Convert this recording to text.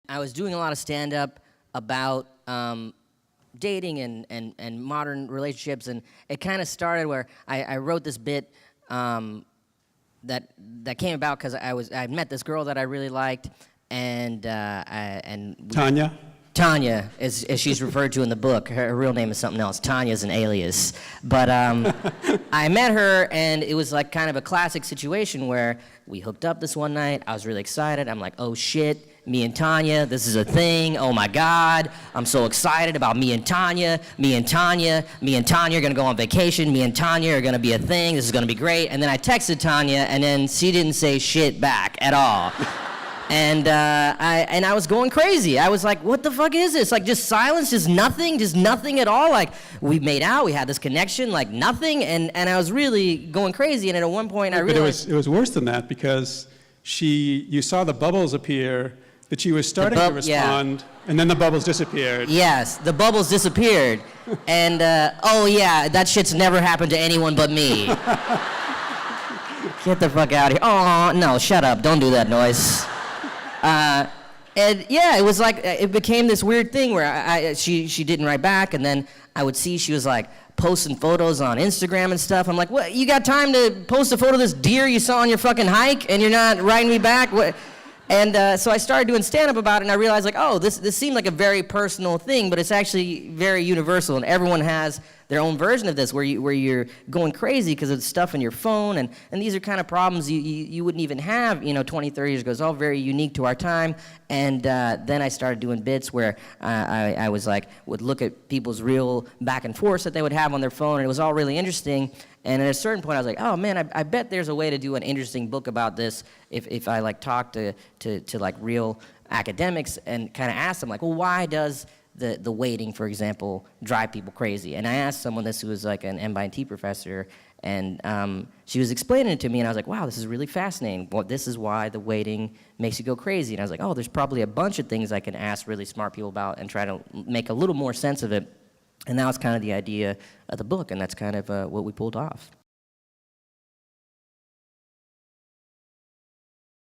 I was doing a lot of stand-up about dating and modern relationships, and it kind of started where I wrote this bit that came about because I met this girl that I really liked, and Tanya, as she's referred to in the book. Her real name is something else. Tanya's an alias. But I met her, and it was like kind of a classic situation where we hooked up this one night. I was really excited. I'm like, oh shit, me and Tanya, this is a thing. Oh my God, I'm so excited about me and Tanya. Me and Tanya are gonna go on vacation. Me and Tanya are gonna be a thing. This is gonna be great. And then I texted Tanya, and then she didn't say shit back at all. And I was going crazy. I was like, what the fuck is this? Like, just silence, just nothing at all. Like, we made out, we had this connection, like nothing, and I was really going crazy. And at one point I realized... But it was worse than that, because you saw the bubbles appear, that she was starting to respond, and then the bubbles disappeared. Yes, the bubbles disappeared. And, oh yeah, that shit's never happened to anyone but me. Get the fuck out of here. Oh, no, shut up, don't do that noise. And yeah, it was like, it became this weird thing where she didn't write back, and then I would see she was like posting photos on Instagram and stuff. I'm like, what, you got time to post a photo of this deer you saw on your fucking hike and you're not writing me back? What? And so I started doing stand-up about it, and I realized like, oh, this seemed like a very personal thing, but it's actually very universal, and everyone has their own version of this where you're going crazy because of stuff in your phone, and these are kind of problems you wouldn't even have, 20, 30 years ago. It's all very unique to our time. And then I started doing bits where I was like, would look at people's real back and forth that they would have on their phone, and it was all really interesting. And at a certain point I was like, oh man, I bet there's a way to do an interesting book about this if I like talk to like real academics and kind of ask them like, well, why does the waiting, for example, drive people crazy? And I asked someone this who was like an MIT professor, and she was explaining it to me, and I was like, wow, this is really fascinating. Well, this is why the waiting makes you go crazy. And I was like, oh, there's probably a bunch of things I can ask really smart people about and try to make a little more sense of it. And that was kind of the idea of the book, and that's kind of what we pulled off.